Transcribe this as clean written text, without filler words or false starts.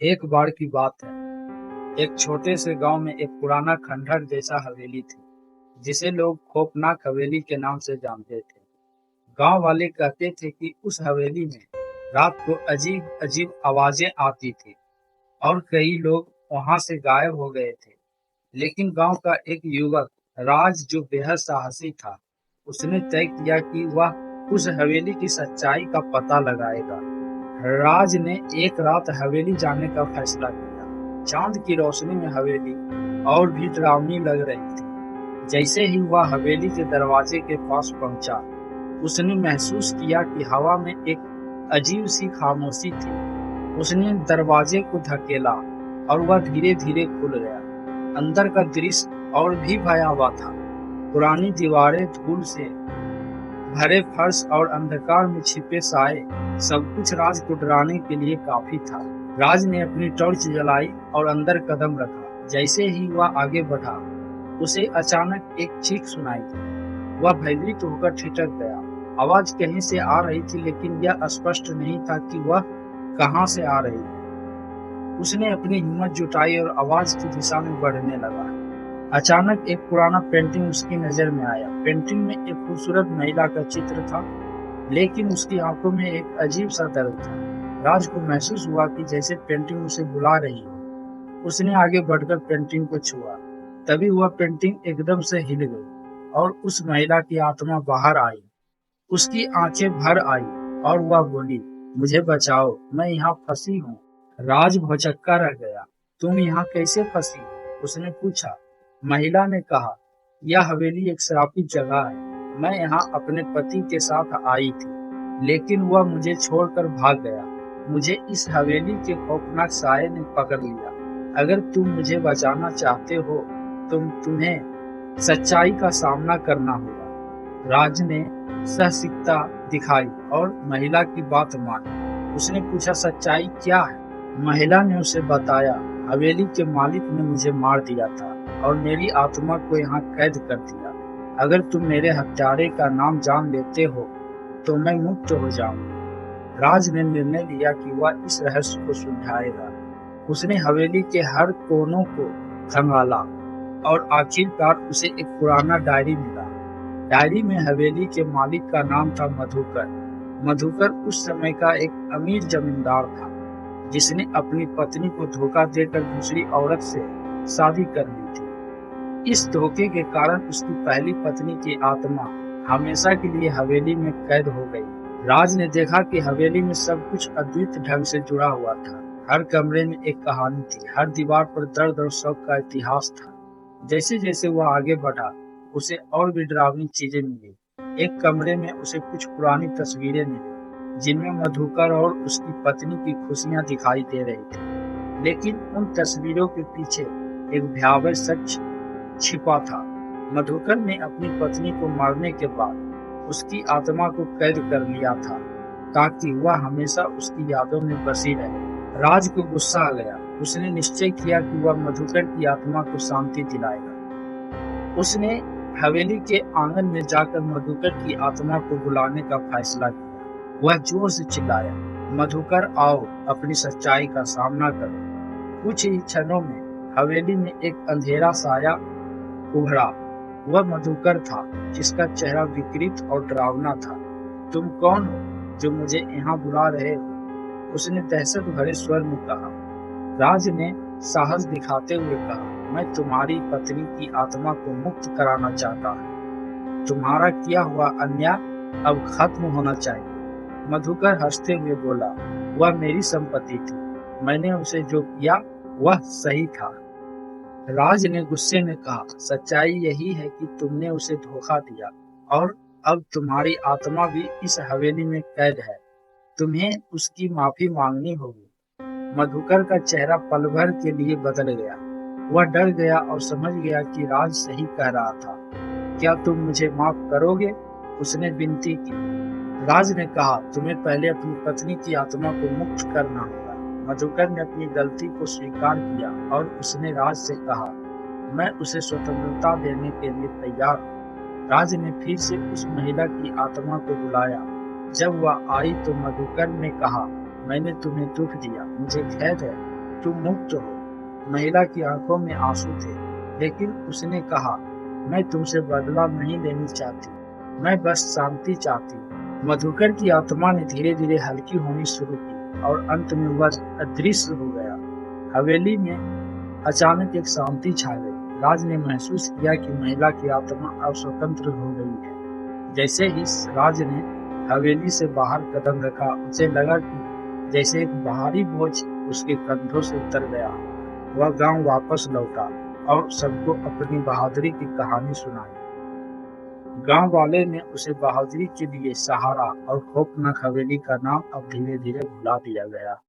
एक बार की बात है। एक छोटे से गांव में एक पुराना खंडहर जैसा हवेली थी, जिसे लोग खौफनाक हवेली के नाम से जानते थे। गांव वाले कहते थे कि उस हवेली में रात को अजीब अजीब आवाजें आती थी और कई लोग वहां से गायब हो गए थे। लेकिन गांव का एक युवक राज, जो बेहद साहसी था, उसने तय किया कि वह उस हवेली की सच्चाई का पता लगाएगा। राज ने एक रात हवेली जाने का फैसला किया। चांद की रोशनी में हवेली और भी डरावनी लग रही थी। जैसे ही वह हवेली के दरवाजे के पास पहुंचा, उसने महसूस किया कि हवा में एक अजीब सी खामोशी थी। उसने दरवाजे को धकेला और वह धीरे धीरे खुल गया। अंदर का दृश्य और भी भयावह था। पुरानी दीवारें, धूल से भरे फर्श और अंधकार में छिपे साए, सब कुछ राज को डराने के लिए काफी था। राज ने अपनी टॉर्च जलाई और अंदर कदम रखा। जैसे ही वह आगे बढ़ा, उसे अचानक एक चीख सुनाई दी। वह भयभीत होकर ठिठक गया। आवाज कहीं से आ रही थी, लेकिन यह स्पष्ट नहीं था कि वह कहां से आ रही है। उसने अपनी हिम्मत जुटाई और आवाज की दिशा में बढ़ने लगा। अचानक एक पुराना पेंटिंग उसकी नजर में आया। पेंटिंग में एक खूबसूरत महिला का चित्र था, लेकिन उसकी आंखों में एक अजीब सा दर्द था। राज को महसूस हुआ कि जैसे पेंटिंग उसे बुला रही है। उसने आगे बढ़कर पेंटिंग को छुआ। तभी वह पेंटिंग एकदम से हिल गई और उस महिला की आत्मा बाहर आई। उसकी आंखें भर आई और वह बोली, मुझे बचाओ, मैं यहाँ फंसी हूँ। राज भौचक्का रह गया। तुम यहाँ कैसे फंसी हो? उसने पूछा। महिला ने कहा, यह हवेली एक श्रापित जगह है। मैं यहाँ अपने पति के साथ आई थी, लेकिन वह मुझे छोड़कर भाग गया। मुझे इस हवेली के खौफनाक साये ने पकड़ लिया। अगर तुम मुझे बचाना चाहते हो, तुम्हें सच्चाई का सामना करना होगा। राज ने साहसिकता दिखाई और महिला की बात मानी। उसने पूछा, सच्चाई क्या है? महिला ने उसे बताया, हवेली के मालिक ने मुझे मार दिया था और मेरी आत्मा को यहाँ कैद कर दिया। अगर तुम मेरे हत्यारे का नाम जान लेते हो, तो मैं मुक्त हो जाऊंगा। राज ने निर्णय लिया कि वह इस रहस्य को सुलझाएगा। उसने हवेली के हर कोनों को खंगाला और आखिरकार उसे एक पुराना डायरी मिला। डायरी में हवेली के मालिक का नाम था मधुकर। मधुकर उस समय का एक अमीर जमींदार था, जिसने अपनी पत्नी को धोखा देकर दूसरी औरत से शादी कर ली थी। इस धोखे के कारण उसकी पहली पत्नी की आत्मा हमेशा के लिए हवेली में कैद हो गई। राज ने देखा कि हवेली में सब कुछ अद्भुत ढंग से जुड़ा हुआ था। हर कमरे में एक कहानी थी, हर दीवार पर दर्द और शौक का इतिहास था। जैसे जैसे वह आगे बढ़ा, उसे और भी डरावनी चीजें मिली। एक कमरे में उसे कुछ पुरानी तस्वीरें मिली, जिनमें मधुकर और उसकी पत्नी की खुशियां दिखाई दे रही थी। लेकिन उन तस्वीरों के पीछे एक भयावह सच छिपा था। मधुकर ने अपनी पत्नी को मारने के बाद उसकी आत्मा को कैद कर लिया था, ताकि वह हमेशा उसकी यादों में बसी रहे। राज को गुस्सा आ गया। उसने निश्चय किया कि वह मधुकर की आत्मा को शांति दिलाएगा। उसने हवेली के आंगन में जाकर मधुकर की आत्मा को बुलाने का फैसला किया। वह जोर से चिल्लाया, मधुकर आओ, अपनी सच्चाई का सामना करो। कुछ ही क्षणों में हवेली में एक अंधेरा साया उभरा। वह मधुकर था, जिसका चेहरा विकृत और डरावना था। तुम कौन हो जो मुझे यहाँ बुला रहे हो? उसने दहशत भरे स्वर में कहा। राज ने साहस दिखाते हुए कहा, मैं तुम्हारी पत्नी की आत्मा को मुक्त कराना चाहता हूँ। तुम्हारा किया हुआ अन्याय अब खत्म होना चाहिए। मधुकर हंसते हुए बोला, वह मेरी संपत्ति थी। मैंने उसे जो किया वह सही था। राज ने गुस्से में कहा, सच्चाई यही है कि तुमने उसे धोखा दिया और अब तुम्हारी आत्मा भी इस हवेली में कैद है। तुम्हें उसकी माफी मांगनी होगी। मधुकर का चेहरा पल भर के लिए बदल गया। वह डर गया और समझ गया कि राज सही कह रहा था। क्या तुम मुझे माफ करोगे? उसने विनती की। राज ने कहा, तुम्हें पहले अपनी पत्नी की आत्मा को मुक्त करना होगा। मधुकर ने अपनी गलती को स्वीकार किया और उसने राज से कहा, मैं उसे स्वतंत्रता देने के लिए तैयार हूँ। राज ने फिर से उस महिला की आत्मा को बुलाया। जब वह आई तो मधुकर ने कहा, मैंने तुम्हें दुख दिया, मुझे खेद है। तुम मुक्त हो। महिला की आंखों में आंसू थे, लेकिन उसने कहा, मैं तुमसे बदला नहीं लेनी चाहती, मैं बस शांति चाहती हूँ। मधुकर की आत्मा ने धीरे धीरे हल्की होनी शुरू की और अंत में वह अदृश्य हो गया। हवेली में अचानक एक शांति छा गई। राज ने महसूस किया कि महिला की आत्मा अब स्वतंत्र हो गई है। जैसे ही राज ने हवेली से बाहर कदम रखा, उसे लगा कि जैसे एक भारी बोझ उसके कंधों से उतर गया। वह गांव वापस लौटा और सबको अपनी बहादुरी की कहानी सुनाई। गांव वाले ने उसे बहादुरी के लिए सहारा और खौफनाक हवेली का नाम अब धीरे धीरे भुला दिया गया।